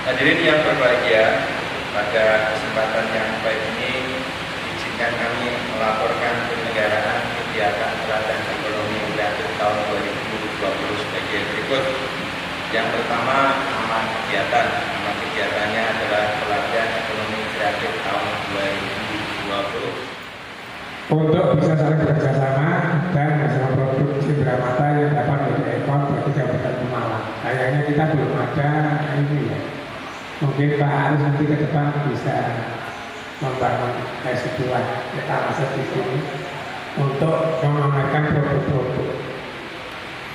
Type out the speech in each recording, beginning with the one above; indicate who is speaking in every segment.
Speaker 1: Hadirin yang berbahagia, pada kesempatan yang baik ini izinkan kami melaporkan penyelenggaraan kegiatan pelatihan ekonomi kreatif tahun 2020 sebagai berikut. Yang pertama, nama kegiatan. Nama kegiatannya adalah pelatihan ekonomi kreatif tahun 2020.
Speaker 2: Untuk bisa saling bekerjasama dan masalah produk cindera mata yang dapat diekspor bagi Kabupaten Pemalang. Kayaknya kita belum ada ini ya. Mungkin Pak Aris nanti ke depan bisa membangun sebuah etalase di sini untuk memamerkan produk-produk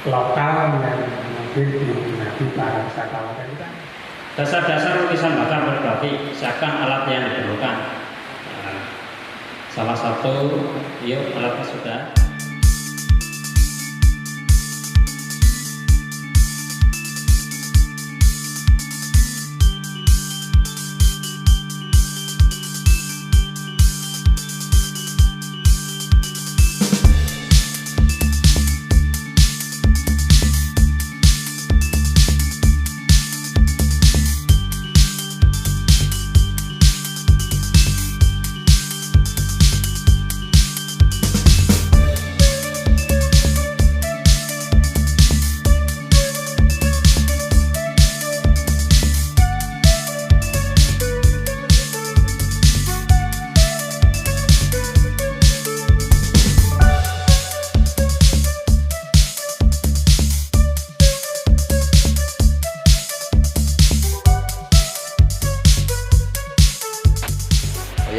Speaker 2: lokal yang mungkin diminati para wisatawan kita.
Speaker 3: Dasar-dasar lukisan bakar berbatik, siapkan alat yang diperlukan. Salah satu, yuk alatnya sudah.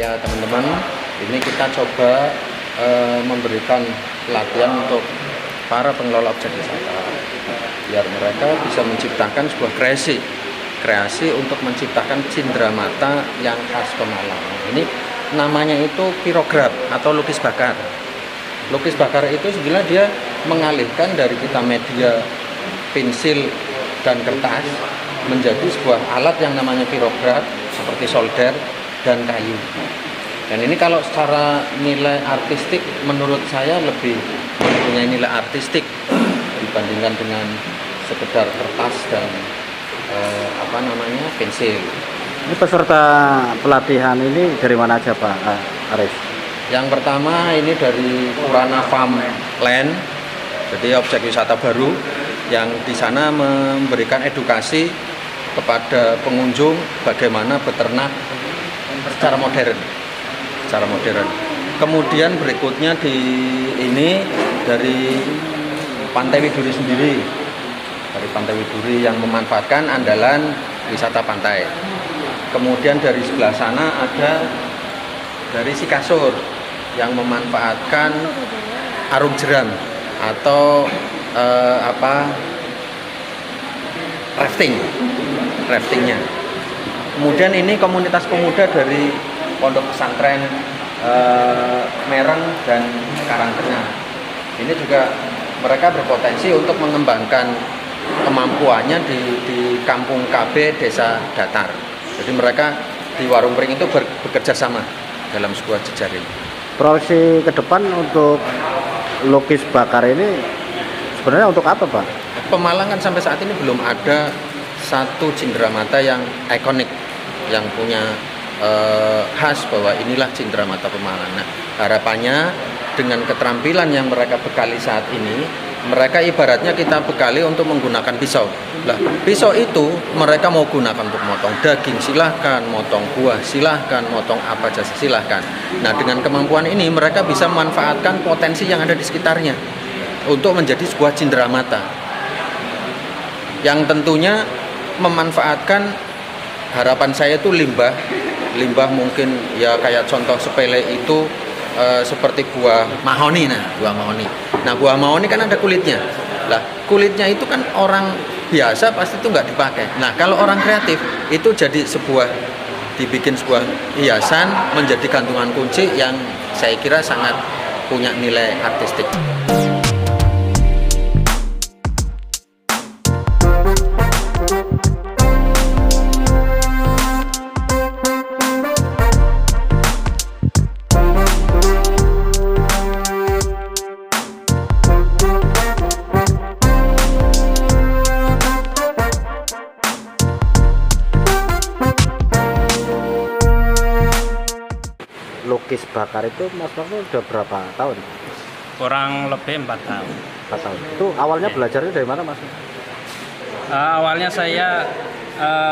Speaker 4: Ya teman-teman, ini kita coba memberikan pelatihan untuk para pengelola objek wisata biar mereka bisa menciptakan sebuah kreasi untuk menciptakan cindera mata yang khas Pemalang. Ini namanya itu pirograf atau lukis bakar. Lukis bakar itu sebenarnya dia mengalihkan dari kita media pensil dan kertas menjadi sebuah alat yang namanya pirograf seperti solder dan kayu. Dan ini kalau secara nilai artistik menurut saya lebih mempunyai nilai artistik dibandingkan dengan sekedar kertas dan pensil.
Speaker 5: Ini peserta pelatihan ini dari mana aja Pak Aris?
Speaker 4: Yang pertama ini dari Purana Farm Land, jadi objek wisata baru yang di sana memberikan edukasi kepada pengunjung bagaimana beternak secara modern. Kemudian berikutnya di ini dari Pantai Widuri sendiri, dari Pantai Widuri yang memanfaatkan andalan wisata pantai. Kemudian dari sebelah sana ada dari Sikasur yang memanfaatkan arung jeram atau raftingnya. Kemudian ini komunitas pemuda dari pondok pesantren Mereng dan Karangtengah. Ini juga mereka berpotensi untuk mengembangkan kemampuannya di kampung KB Desa Datar. Jadi mereka di Warung Pring itu bekerja sama dalam sebuah jejaring.
Speaker 5: Proyeksi ke depan untuk lukis bakar ini sebenarnya untuk apa, Pak?
Speaker 4: Pemalang kan sampai saat ini belum ada satu cenderamata yang ikonik, yang punya khas bahwa inilah cenderamata Pemalang. Nah, harapannya dengan keterampilan yang mereka bekali saat ini, mereka ibaratnya kita bekali untuk menggunakan pisau. Lah, pisau itu mereka mau gunakan untuk motong daging silahkan, motong buah silahkan, motong apa saja silahkan. Nah, dengan kemampuan ini mereka bisa memanfaatkan potensi yang ada di sekitarnya untuk menjadi sebuah cenderamata yang tentunya memanfaatkan, harapan saya itu limbah mungkin ya kayak contoh sepele itu seperti buah mahoni. Buah mahoni kan ada kulitnya. Lah, kulitnya itu kan orang biasa pasti itu nggak dipakai. Nah, kalau orang kreatif itu jadi dibikin sebuah hiasan, menjadi gantungan kunci yang saya kira sangat punya nilai artistik.
Speaker 5: Lukis bakar itu Mas Maknun udah berapa tahun?
Speaker 3: Kurang lebih 4 tahun.
Speaker 5: 4 tahun. Itu awalnya belajarnya dari mana, Mas?
Speaker 3: Awalnya saya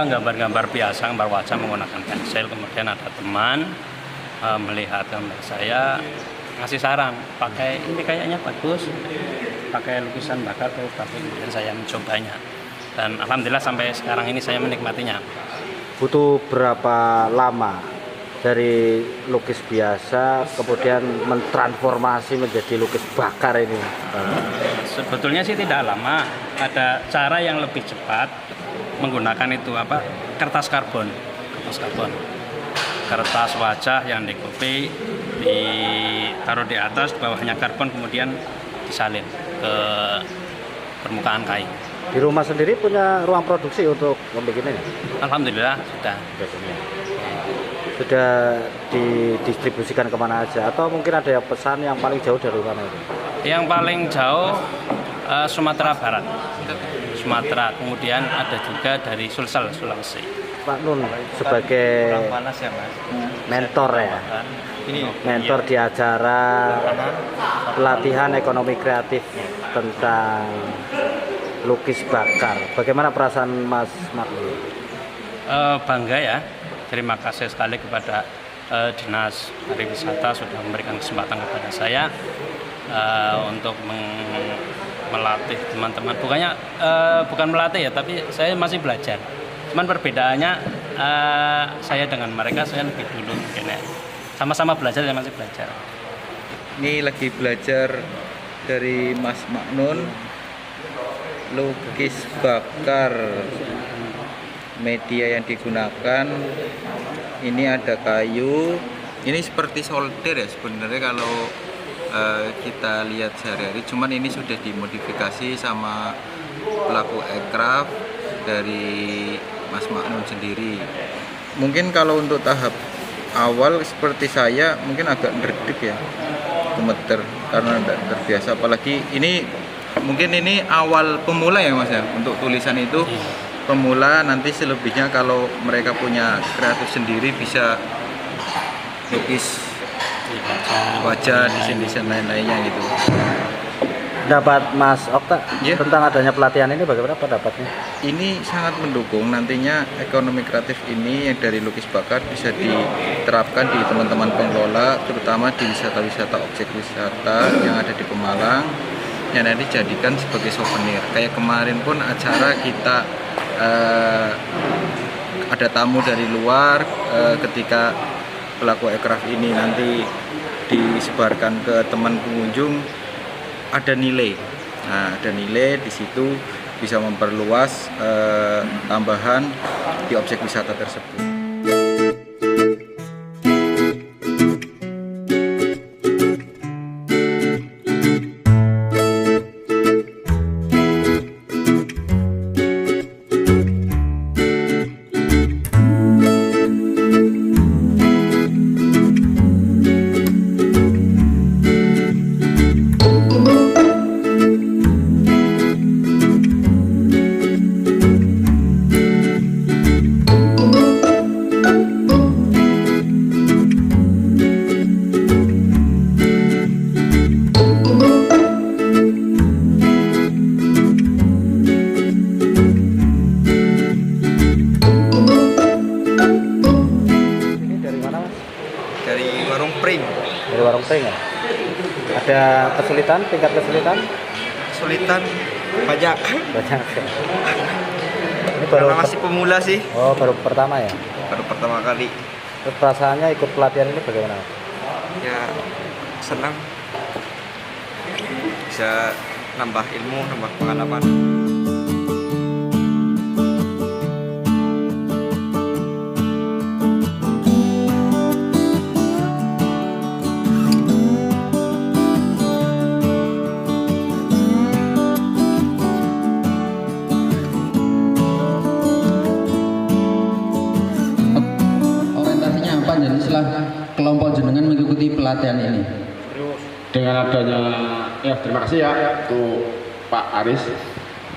Speaker 3: gambar-gambar biasa, gambar wajah menggunakan pensil. Kemudian ada teman melihat gambar saya, ngasih saran, pakai ini kayaknya bagus, pakai lukisan bakar, tapi kemudian saya mencobanya. Dan alhamdulillah sampai sekarang ini saya menikmatinya.
Speaker 5: Butuh berapa lama dari lukis biasa kemudian mentransformasi menjadi lukis bakar ini?
Speaker 3: Sebetulnya sih tidak lama, ada cara yang lebih cepat menggunakan itu kertas karbon, kertas wajah yang dikopi, ditaruh di atas, di bawahnya karbon, kemudian disalin ke permukaan kain.
Speaker 5: Di rumah sendiri punya ruang produksi untuk membuatnya?
Speaker 3: Alhamdulillah
Speaker 5: sudah didistribusikan kemana aja, atau mungkin ada yang pesan yang paling jauh dari mana itu?
Speaker 3: Yang paling jauh Sumatera Barat, kemudian ada juga dari Sulsel, Sulawesi.
Speaker 5: Pak Nun sebagai mentor mentor di acara pelatihan ekonomi kreatif tentang lukis bakar, bagaimana perasaan Mas Maknun?
Speaker 3: Bangga ya. Terima kasih sekali kepada Dinas Pariwisata sudah memberikan kesempatan kepada saya untuk melatih teman-teman. Bukan melatih ya, tapi saya masih belajar. Cuman perbedaannya saya dengan mereka, saya lebih dulu mungkin ya. Sama-sama belajar, saya masih belajar.
Speaker 1: Ini lagi belajar dari Mas Maknun, lukis bakar. Media yang digunakan ini ada kayu, ini seperti solder ya sebenarnya kalau kita lihat sehari-hari, cuman ini sudah dimodifikasi sama pelaku aircraft dari Mas Maknun sendiri. Mungkin kalau untuk tahap awal seperti saya mungkin agak ngeredek ya, gemeter karena tidak terbiasa, apalagi ini mungkin ini awal pemula ya Mas ya untuk tulisan itu. Pemula, nanti selebihnya kalau mereka punya kreatif sendiri bisa lukis wajah, desain lain-lainnya gitu.
Speaker 5: Pendapat Mas Okta tentang adanya pelatihan ini bagaimana pendapatnya?
Speaker 1: Ini sangat mendukung, nantinya ekonomi kreatif ini yang dari lukis bakar bisa diterapkan di teman-teman pengelola, terutama di wisata-wisata objek wisata yang ada di Pemalang, yang nanti dijadikan sebagai souvenir. Kayak kemarin pun acara kita ada tamu dari luar, ketika pelaku aircraft ini nanti disebarkan ke teman pengunjung, ada nilai. Nah, ada nilai di situ bisa memperluas tambahan di objek wisata tersebut.
Speaker 6: Pring.
Speaker 5: Dari warung pring ya? Ada kesulitan, tingkat kesulitan?
Speaker 6: Kesulitan banyak.
Speaker 5: Banyak ya. Ini
Speaker 6: Karena masih pemula sih.
Speaker 5: Oh, baru pertama ya?
Speaker 6: Baru pertama kali.
Speaker 5: Terus perasaannya ikut pelatihan ini bagaimana?
Speaker 6: Ya senang. Bisa nambah ilmu, nambah pengalaman.
Speaker 7: Orientasinya apa jadi setelah kelompok jenengan mengikuti pelatihan ini?
Speaker 8: Dengan adanya terima kasih ya untuk Pak Aris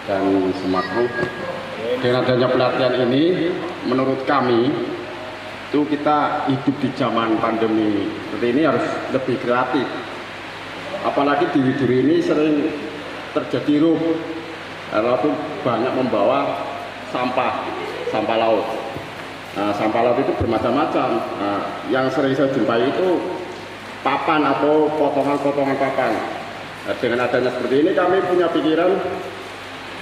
Speaker 8: dan semua kru. Dengan adanya pelatihan ini, menurut kami itu kita hidup di zaman pandemi seperti ini harus lebih kreatif. Apalagi diri-diri ini sering terjadi ruh, karena itu banyak membawa sampah laut. Nah, sampah laut itu bermacam-macam. Nah, yang sering saya jumpai itu papan atau potongan-potongan papan. Nah, dengan adanya seperti ini kami punya pikiran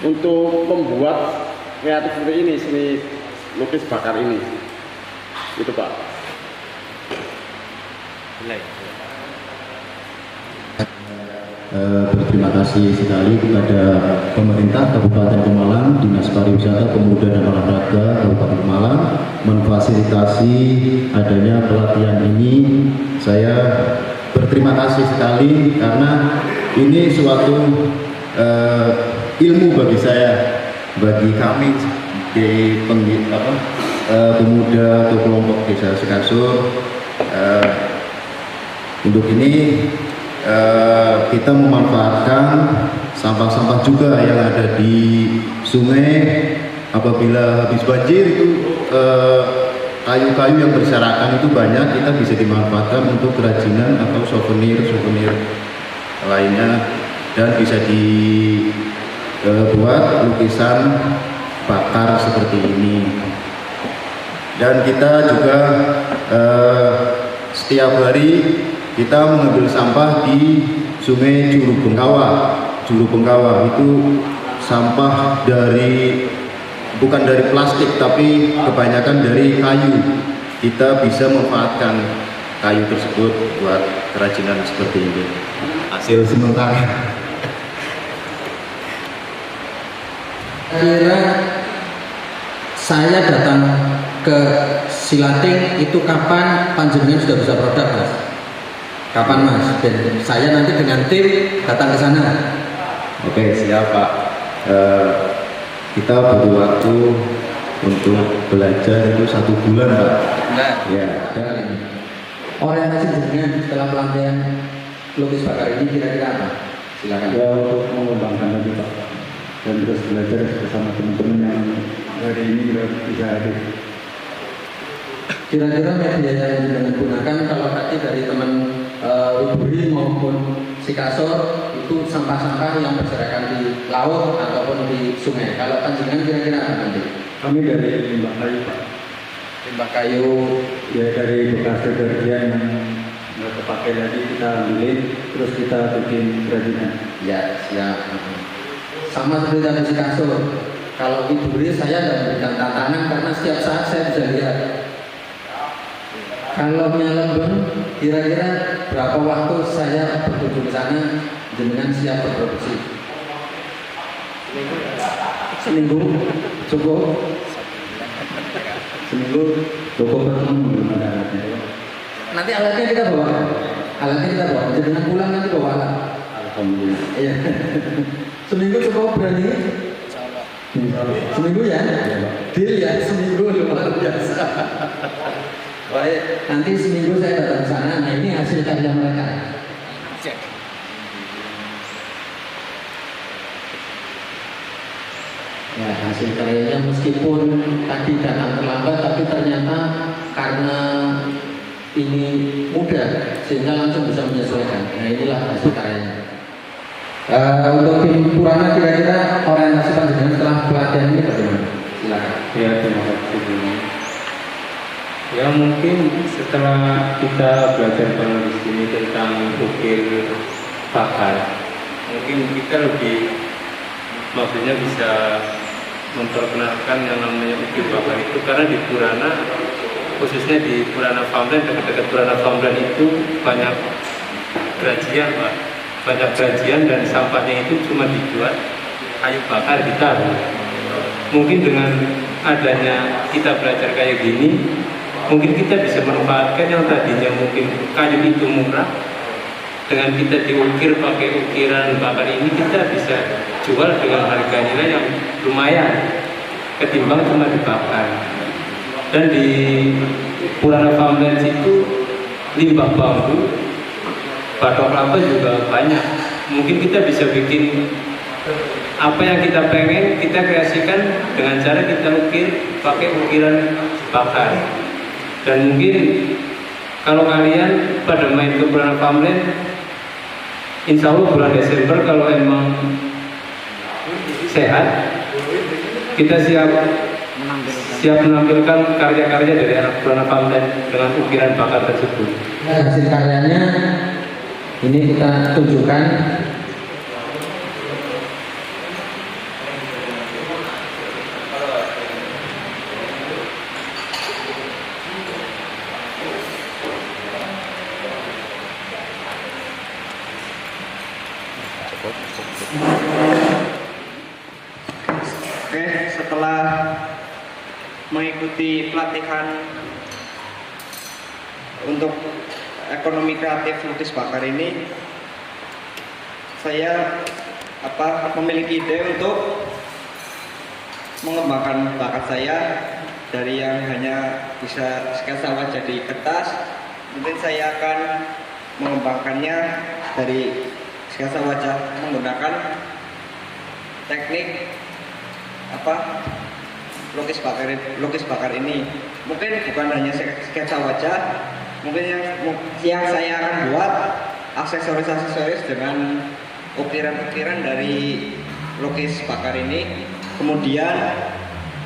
Speaker 8: untuk membuat kreatif seperti ini, seni lukis bakar ini. Itu Pak.
Speaker 9: Berterima kasih sekali kepada pemerintah Kabupaten Pemalang, Dinas Pariwisata, Pemuda dan Olahraga Kabupaten Pemalang memfasilitasi adanya pelatihan ini. Saya berterima kasih sekali karena ini suatu ilmu bagi saya, bagi kami di pemuda atau kelompok desa Sekasur. Untuk ini kita memanfaatkan sampah-sampah juga yang ada di sungai. Apabila habis banjir itu kayu-kayu yang berserakan itu banyak, kita bisa dimanfaatkan untuk kerajinan atau souvenir lainnya, dan bisa dibuat lukisan bakar seperti ini. Dan kita juga setiap hari kita mengambil sampah di Sungai Juru Bengkawa itu sampah bukan dari plastik tapi kebanyakan dari kayu. Kita bisa memanfaatkan kayu tersebut buat kerajinan seperti ini. Hasil sementara.
Speaker 7: Kira saya datang ke Silating itu kapan panjenengan sudah bisa produk, Mas? Kapan, Mas? Dan saya nanti dengan tim datang ke sana.
Speaker 9: Oke, siap Pak. Kita butuh waktu untuk belajar itu 1 bulan Pak.
Speaker 7: Nah,
Speaker 9: Ya.
Speaker 7: dan orientasi jenengan setelah pelatihan lukis bakar ini kira-kira apa? Silakan.
Speaker 10: Ya, untuk mengembangkan lagi Pak, dan terus belajar bersama teman-teman yang hari ini bisa hadir.
Speaker 7: Kira-kira media yang jenengan gunakan kalau tadi dari teman Wiburi maupun Sikasor itu sampah-sampah yang berserakan di laut ataupun di sungai. Kalau panjenengan kira-kira apa nanti?
Speaker 10: Kami dari limbah kayu Pak.
Speaker 7: Limbah kayu.
Speaker 10: Ya, dari bekas deterjen yang nggak terpakai lagi kita ambilin, terus kita bikin kerajinan.
Speaker 7: Ya, siap. Sama seperti tadi Sikasor. Kalau Wiburi saya memberikan tantangan karena setiap saat saya bisa lihat. Kalau Lembang, kira-kira berapa waktu saya berkunjung ke sana dengan siap berproduksi? Seminggu cukup.
Speaker 10: Seminggu cukup bertemu belum ada alatnya.
Speaker 7: Nanti alatnya kita bawa. Dengan pulang nanti bawa alat.
Speaker 10: Alhamdulillah.
Speaker 7: Iya. Seminggu cukup berani? Seminggu ya? Deal ya, seminggu luar biasa. Baik, nanti seminggu saya datang ke sana. Nah, ini hasil karya mereka. Ya, hasil karyanya meskipun tadi datang terlambat, tapi ternyata karena ini mudah sehingga langsung bisa menyesuaikan. Nah, inilah hasil karyanya. Untuk tim Purana kira-kira orientasi panjenengan setelah pelatihan ini bagaimana? Silakan.
Speaker 10: Ya, terima kasih.
Speaker 2: Ya mungkin setelah kita belajar bareng di sini tentang ukir bakar, mungkin kita lebih maksudnya bisa memperkenalkan yang namanya ukir bakar itu, karena di Purana, khususnya di Purana Famlen, dekat-dekat Purana Famlen itu banyak kerajian, Pak. Banyak kerajian dan sampahnya itu cuma dibuat kayu bakar ditaruh. Mungkin dengan adanya kita belajar kayak gini, mungkin kita bisa memanfaatkan yang tadinya mungkin kayu itu murah, dengan kita diukir pakai ukiran bakar ini, kita bisa jual dengan harga nilai yang lumayan ketimbang cuma dibakar. Dan di Purana Famlen itu limbah bambu, batok kelapa juga banyak. Mungkin kita bisa bikin apa yang kita pengen, kita kreasikan dengan cara kita ukir pakai ukiran bakar. Dan mungkin kalau kalian pada main ke Purana Famlen, insya Allah bulan Desember kalau emang sehat, kita siap menampilkan karya-karya dari anak Purana Famlen dengan ukiran bakar tersebut.
Speaker 7: Hasil karyanya ini kita tunjukkan.
Speaker 6: Oke, setelah mengikuti pelatihan untuk ekonomi kreatif lukis bakar ini, saya memiliki ide untuk mengembangkan bakat saya dari yang hanya bisa sketsa wajah di kertas. Mungkin saya akan mengembangkannya dari sketsa wajah menggunakan teknik lukis bakar ini. Mungkin bukan hanya sketsa wajah, mungkin yang saya akan buat aksesoris dengan ukiran-ukiran dari lukis bakar ini, kemudian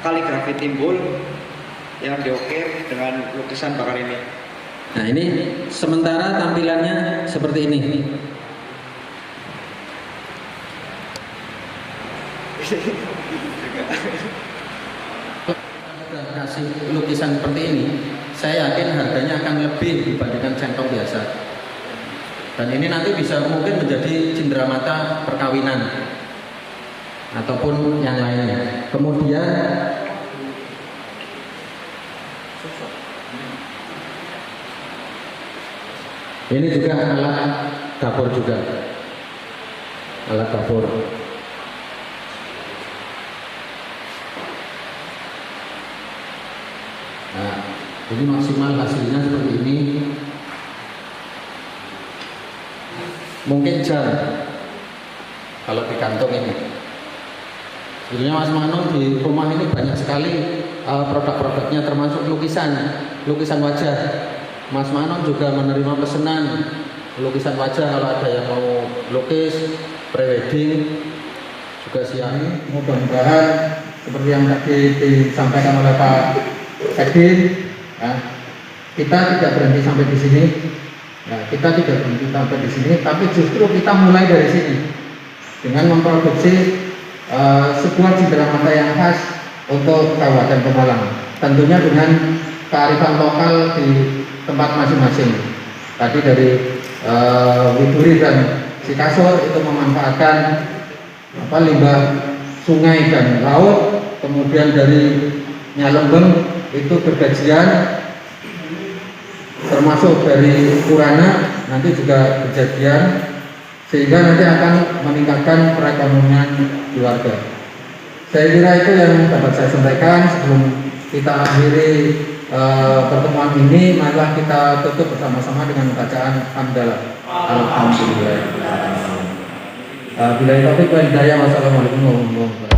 Speaker 6: kaligrafi timbul yang diukir dengan lukisan bakar ini.
Speaker 7: Nah, ini sementara tampilannya seperti ini. Kasih lukisan seperti ini, saya yakin harganya akan lebih dibandingkan centong biasa. Dan ini nanti bisa mungkin menjadi cenderamata perkawinan ataupun yang lainnya. Kemudian ini juga alat dapur juga, alat dapur. Nah, ini maksimal hasilnya seperti ini. Mungkin jam kalau di kantong ini. Sebenarnya Mas Manung di rumah ini banyak sekali produk-produknya, termasuk lukisan wajah. Mas Manung juga menerima pesanan lukisan wajah kalau ada yang mau lukis prewedding juga siap. Mudah-mudahan seperti yang tadi disampaikan oleh Pak Edin, ya, kita tidak berhenti sampai di sini. Ya, kita tidak berhenti sampai di sini, tapi justru kita mulai dari sini dengan memproduksi sebuah cenderamata yang khas untuk Kabupaten Pemalang. Tentunya dengan kearifan lokal di tempat masing-masing. Tadi dari Widuri dan Sikasur itu memanfaatkan limbah sungai dan laut, kemudian dari Nyalembeng itu bergajian, termasuk dari Purana nanti juga kejadian, sehingga nanti akan meningkatkan perekonomian keluarga. Saya kira itu yang dapat saya sampaikan. Sebelum kita akhiri pertemuan ini, marilah kita tutup bersama-sama dengan bacaan hamdalah. Alhamdulillah. Bila itu wassalamualaikum warahmatullahi wabarakatuh.